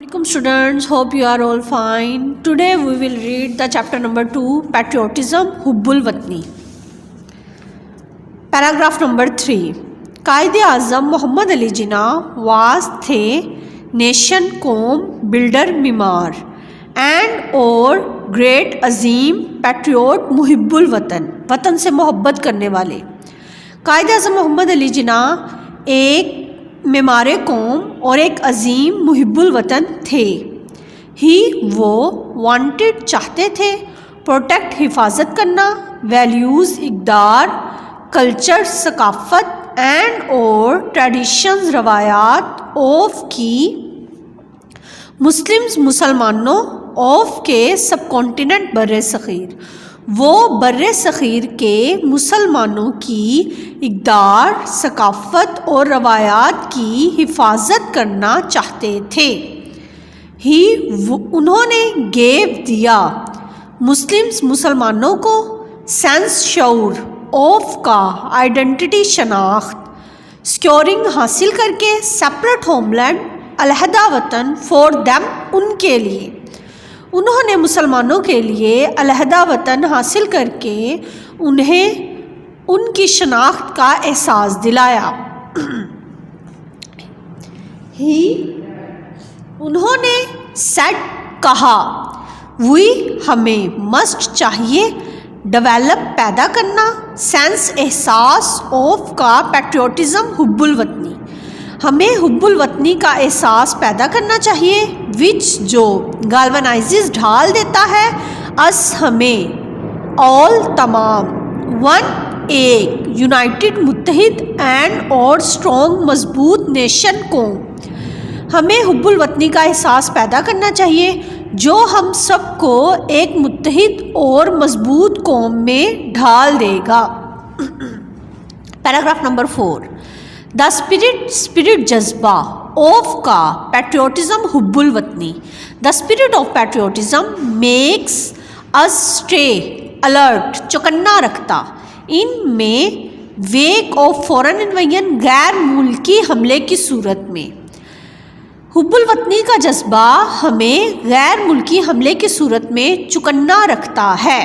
Welcome students, hope you are all fine. Today we will read the chapter number 2, Patriotism, Hubbul Watni. Paragraph number 3. Qaid-e-Azam Muhammad Ali Jinnah was the nation qawm builder Mimar and or great Azim patriot Muhibbul Watan, वतन से मोहब्बत करने वाले. कायद-ए-आज़म मोहम्मद अली जिन्ना एक मेमारे कौम और एक अजीम मुहिब्बुल वतन थे. वो वांटेड चाहते थे प्रोटेक्ट हिफाजत करना वैल्यूज़ इक़दार कल्चर सकाफ़त एंड और ट्रेडिशंस रवायात ऑफ की मुस्लिम्स मुसलमानों ऑफ के सब कॉन्टिनेंट बर्रे सग़ीर. वो बर्रे सग़ीर के मुसलमानों की इक़दार सकाफ़त और रवायात की हिफाजत करना चाहते थे. उन्होंने गेव दिया मुस्लिम्स मुसलमानों को सेंस शऊर ऑफ का आइडेंटिटी शनाख्त स्क्योरिंग हासिल करके सेपरेट होमलैंड अलहदा वतन फॉर देम उनके लिए. उन्होंने मुसलमानों के लिए अलहदा वतन हासिल करके उन्हें उनकी शनाख्त का एहसास दिलाया. उन्होंने सेट कहा हमें मस्ट चाहिए डेवलप पैदा करना सेंस एहसास ऑफ का पैट्रियोटिज़म हुब्बुल वतनी. हमें हुब्बुल वतनी का एहसास पैदा करना चाहिए विच जो गाल्वनाइजेस ढाल देता है अस हमें ऑल तमाम वन एक यूनाइटेड मुत्तहिद एंड और स्ट्रॉन्ग मजबूत नेशन को. हमें हुब्बुल वतनी का एहसास पैदा करना चाहिए जो हम सबको एक मुत्तहिद और मजबूत कौम में ढाल देगा. Paragraph number 4. द स्पिरिट जज्बा ऑफ का पैट्रियोटिज़म हुब्बुल वतनी. The spirit of patriotism makes us stay alert चौकन्ना रखता इनमें वेक ऑफ फॉरेन इन्वेजन गैर मुल्की हमले की सूरत में. हुब्बुल वतनी का जज्बा हमें गैर मुल्की हमले की सूरत में चौकन्ना रखता है.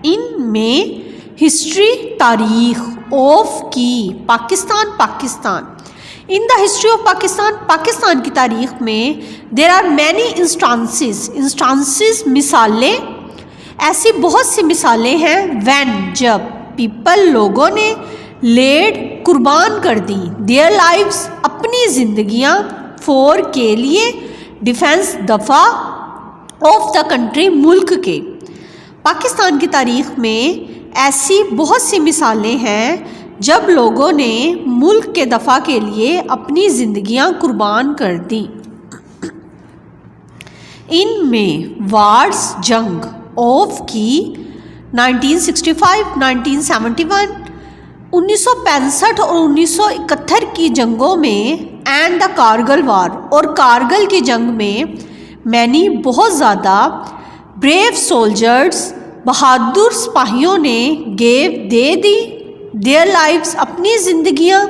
इनमें हिस्ट्री तारीख़ ऑफ की Pakistan in the history of Pakistan की तारीख़ में देर आर मैनी इंस्टांसेस मिसालें ऐसी बहुत सी मिसालें हैं व्हेन जब पीपल लोगों ने लेड कुर्बान कर दी देयर लाइव्स अपनी ज़िंदगियाँ फॉर के लिए डिफेंस दफा ऑफ द कंट्री मुल्क के. पाकिस्तान की तारीख़ में ऐसी बहुत सी मिसालें हैं जब लोगों ने मुल्क के दफ़ा के लिए अपनी ज़िंदगियां कुर्बान कर दी. इनमें वार्स जंग ऑफ की 1965, 1971, 1965 और 1971 की जंगों में एंड द कारगिल वार और कारगिल की जंग में मैनी बहुत ज़्यादा ब्रेव सोल्जर्स बहादुर सिपाहियों ने gave they the their lives अपनी ज़िंदगियाँ.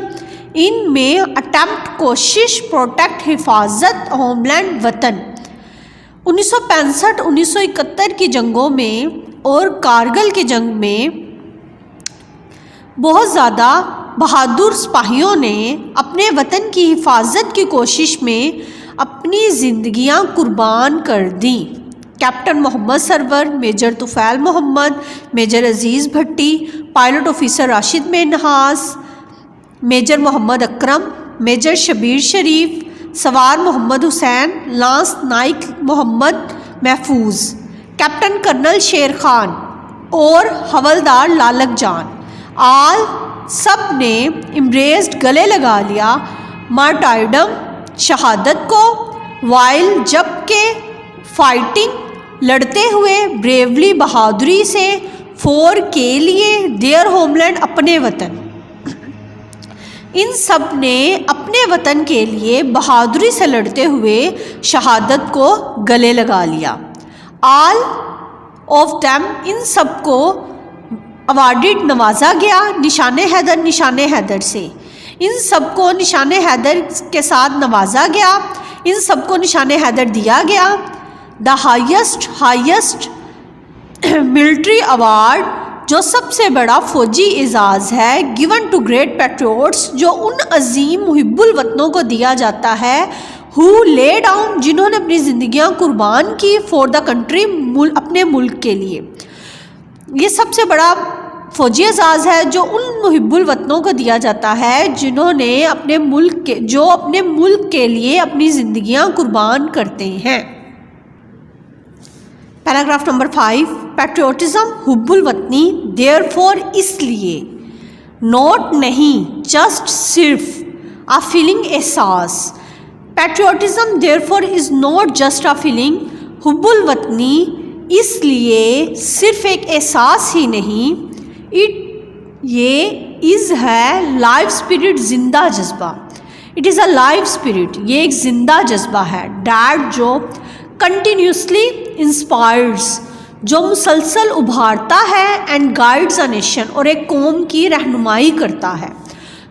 इनमें अटैम्प्ट कोशिश प्रोटेक्ट हिफाजत होमलैंड वतन 1965, 1971 की जंगों में और कारगिल की जंग में बहुत ज़्यादा बहादुर सिपाहियों ने अपने वतन की हिफाजत की कोशिश में अपनी ज़िंदगियाँ कुर्बान कर दी. Captain Mohammad Sarwar, major Tufail Mohammad, major Aziz Bhatti, pilot officer Rashid Minhas, major Mohammad Akram, major Shabbir Sharif, सवार Mohammad Hussain, lance Naik Mohammad Mahfuz, captain colonel शेर खान और हवलदार लालक जान आल सब ने इम्ब्रेस्ड गले लगा लिया मार्टायरडम शहादत को वाइल जबकि फाइटिंग लड़ते हुए ब्रेवली बहादुरी से फॉर के लिए देयर होमलैंड अपने वतन. इन सब ने अपने वतन के लिए बहादुरी से लड़ते हुए शहादत को गले लगा लिया. आल ऑफ देम इन सब को अवार्डेड नवाजा गया निशान हैदर से. इन सब को निशान हैदर के साथ नवाजा गया ان سب کو نشان حیدر دیا گیا. دا ہائیسٹ ملٹری ایوارڈ جو سب سے بڑا فوجی اعزاز ہے, گیون ٹو گریٹ پیٹریوٹس جو ان عظیم محب الوطنوں کو دیا جاتا ہے, who lay down جنہوں نے اپنی زندگیاں قربان کی, فور دا کنٹری اپنے ملک کے لیے. یہ سب سے بڑا فوجی اعزاز ہے جو ان محب الوطنوں کو دیا جاتا ہے جنہوں نے اپنے ملک کے لیے اپنی زندگیاں قربان کرتے ہیں. Paragraph number 5. پیٹریوٹزم حب الوطنی دیئر فور اس لیے, نوٹ نہیں جسٹ صرف, آ فیلنگ احساس. Patriotism therefore is not just a feeling, حب الوطنی اس لیے صرف ایک احساس ہی نہیں, یہ از ہے لائف اسپرٹ, زندہ جذبہ. It is a life spirit, یہ ایک زندہ جذبہ ہے. ڈیٹ جو کنٹینیوسلی انسپائرز جو مسلسل ابھارتا ہے, اینڈ گائیڈز اے نیشن اور ایک قوم کی رہنمائی کرتا ہے,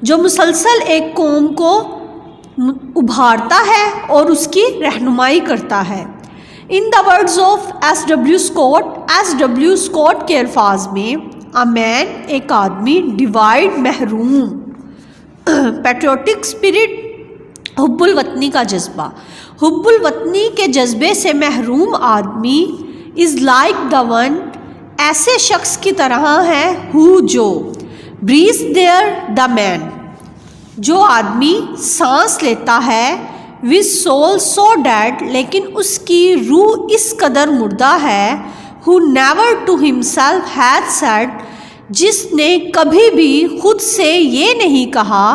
جو مسلسل ایک قوم کو ابھارتا ہے اور اس کی رہنمائی کرتا ہے. In the words of S W Scott کے الفاظ میں, اے مین ایک آدمی, ڈیوائڈ محروم, پیٹریوٹک اسپرٹ حب الوطنی کا جذبہ, حب الوطنی کے جذبے سے محروم آدمی, از لائک دا ون ایسے شخص کی طرح ہے, ہو جو بریز دیئر دا مین جو آدمی سانس لیتا ہے, with soul so dead لیکن اس کی روح اس قدر مردہ ہے, who never to himself had said جس نے کبھی بھی خود سے یہ نہیں کہا,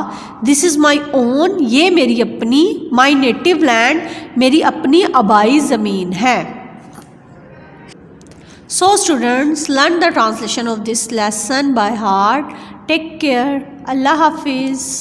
this is my own یہ میری اپنی, my native land میری اپنی آبائی زمین ہے. So students, learn the translation of this lesson by heart. Take care. Allah Hafiz.